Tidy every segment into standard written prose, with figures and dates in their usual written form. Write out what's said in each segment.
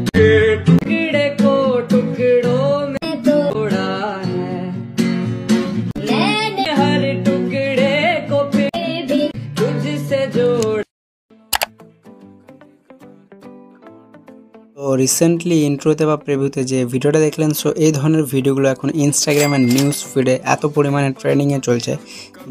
टुकड़े को टुकड़ों में तोड़ा है मैंने, हर टुकड़े को फिर भी तुझसे जोड़ा। তো রিসেন্টলি ইন্ট্রোতে বা প্রিভিউতে যে ভিডিওটা দেখলেন, সো এই ধরনের ভিডিওগুলো এখন ইনস্টাগ্রাম আর নিউজ ফিডে এত পরিমাণে ট্রেন্ডিংয়ে চলছে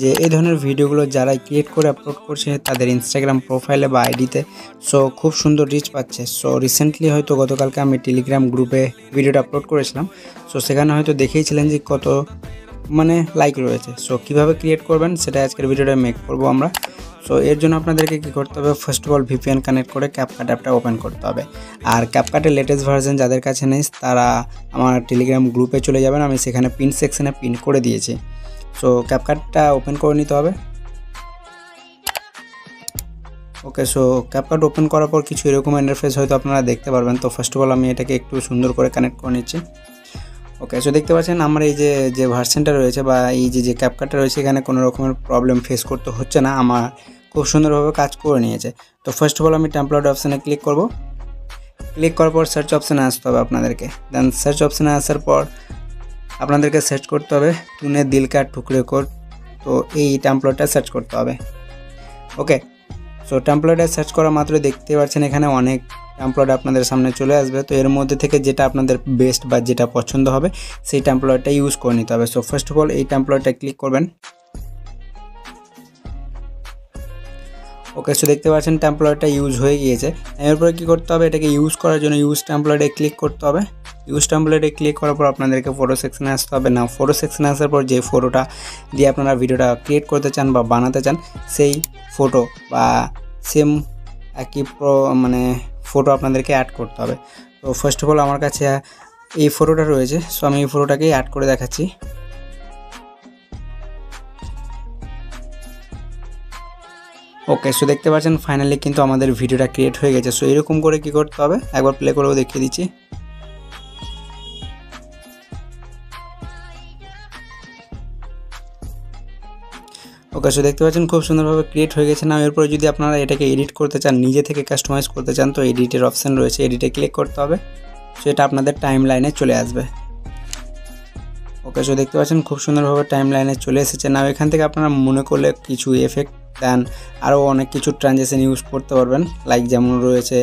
যে এই ধরনের ভিডিওগুলো যারা ক্রিয়েট করে আপলোড করছে তাদের ইনস্টাগ্রাম প্রোফাইলে বা আইডিতে, সো খুব সুন্দর রিচ পাচ্ছে। সো রিসেন্টলি হয়তো গতকালকে আমি টেলিগ্রাম গ্রুপে ভিডিওটা আপলোড করেছিলাম, সো সেখানে হয়তো দেখেইছিলেন যে কত লাইক রয়েছে। সো কীভাবে ক্রিয়েট করবেন সেটা আজকের ভিডিওটা মেক করবো আমরা। সো এর জন্য আপনাদেরকে কী করতে হবে, first of all VPN connect করে ক্যাপকাট অ্যাপটা ওপেন করতে হবে। আর ক্যাপকাটের লেটেস্ট ভার্সন যাদের কাছে নেই তারা আমার টেলিগ্রাম গ্রুপে চলে যাবেন, আমি সেখানে পিন সেকশনে পিন করে দিয়েছি। সো ক্যাপকাটটা ওপেন করে নিতে হবে। ওকে, সো ক্যাপকাট ওপেন করার পর কিছু এরকম ইন্টারফেস হয়তো আপনারা দেখতে পারবেন। তো ফার্স্ট অফ অল আমি এটাকে একটু সুন্দর করে কানেক্ট করে নিচ্ছি। ওকে, সো দেখতে পাচ্ছেন আমার এই যে ভার্সনটা রয়েছে বা এই যে ক্যাপকাটটা রয়েছে এখানে কোনো রকমের প্রবলেম ফেস করতে হচ্ছে না, আমার খুব সুন্দরভাবে কাজ করে নিয়েছে। তো ফার্স্ট অফ অল আমি টেমপ্লেট অপশানে ক্লিক করব। ক্লিক করার পর সার্চ অপশানে আসতে হবে আপনাদেরকে। দেন সার্চ অপশানে আসার পর আপনাদেরকে সার্চ করতে হবে তूने दिल का टुकड़े को। তো এই টেমপ্লেটটা সার্চ করতে হবে। ওকে, সো টেমপ্লেটে সার্চ করা মাত্র দেখতে পাচ্ছেন এখানে অনেক টেমপ্লেট আপনাদের সামনে চলে আসবে। তো এর মধ্যে থেকে যেটা আপনাদের বেস্ট বা যেটা পছন্দ হবে সেই টেমপ্লেটটা ইউজ করে নিতে হবে। সো ফার্স্ট অফ অল এই টেমপ্লেটটা ক্লিক করবেন। ওকে, সো দেখতে পাচ্ছেন টেমপ্লেটটা ইউজ হয়ে গিয়েছে। এরপরে কী করতে হবে, এটাকে ইউজ করার জন্য ইউজ টেমপ্লেটে ক্লিক করতে হবে। ইউজ টেমপ্লেটে ক্লিক করার পর আপনাদেরকে ফটো সেকশনে আসতে হবে। না, ফটো সেকশনে আসার পর যে ফটোটা দিয়ে আপনারা ভিডিওটা ক্রিয়েট করতে চান বা বানাতে চান সেই ফটো বা সেম একই ফটো আপনাদেরকে অ্যাড করতে হবে। তো ফার্স্ট অফ অল আমার কাছে এই ফটোটা রয়েছে, সো আমি এই ফটোটাকেই অ্যাড করে দেখাচ্ছি। ওকে, সো দেখতে পাচ্ছেন ফাইনালি কিন্তু আমাদের ভিডিওটা ক্রিয়েট হয়ে গেছে। সো এরকম করে কি করতে হবে একবার প্লে করেও দেখিয়ে দিচ্ছি। ওকে, সো দেখতে পাচ্ছেন খুব সুন্দরভাবে ক্রিয়েট হয়ে গেছে। না, এরপরে যদি আপনারা এটাকে এডিট করতে চান, নিজে থেকে কাস্টমাইজ করতে চান, তো এডিটের অপশান রয়েছে, এডিটে ক্লিক করতে হবে। সো এটা আপনাদের টাইম লাইনে চলে আসবে। ওকে, সো দেখতে পাচ্ছেন খুব সুন্দরভাবে টাইম লাইনে চলে এসেছে। না, এখান থেকে আপনারা মনে করলে কিছু এফেক্ট দেন, আরও অনেক কিছু ট্রানজেকশন ইউজ করতে পারবেন। লাইক যেমন রয়েছে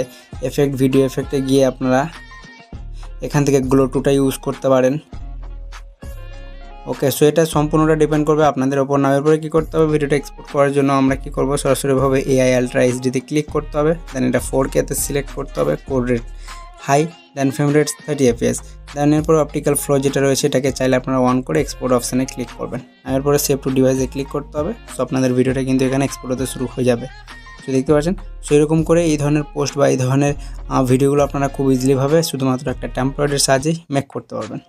এফেক্ট, ভিডিও এফেক্টে গিয়ে আপনারা এখান থেকে গ্লো টুটা ইউজ করতে পারেন। ওকে, সো এটা সম্পূর্ণটা ডিপেন্ড করবে আপনাদের ওপর। না, এরপরে কী করতে হবে, ভিডিওটা এক্সপোর্ট করার জন্য আমরা কী করবো, সরাসরিভাবে AI আলট্রা এইচডিতে ক্লিক করতে হবে। দেন এটা 4K-তে সিলেক্ট করতে হবে, কোড রেট হাই, দেন ফ্রেম রেট 30 FPS। দেন এরপর অপটিক্যাল ফ্লো যেটা রয়েছে এটাকে চাইলে আপনারা অন করে এক্সপোর্ট অপশানে ক্লিক করবেন। এরপরে সেভ টু ডিভাইসে ক্লিক করতে হবে। সো আপনাদের ভিডিওটা কিন্তু এখানে এক্সপোর্ট হতে শুরু হয়ে যাবে। সো দেখতে পাচ্ছেন, সো এরকম করে এই ধরনের পোস্ট বা এই ধরনের ভিডিওগুলো আপনারা খুব ইজিলিভাবে শুধুমাত্র একটা টেমপ্লেটের সাহায্যেই মেক করতে পারবেন।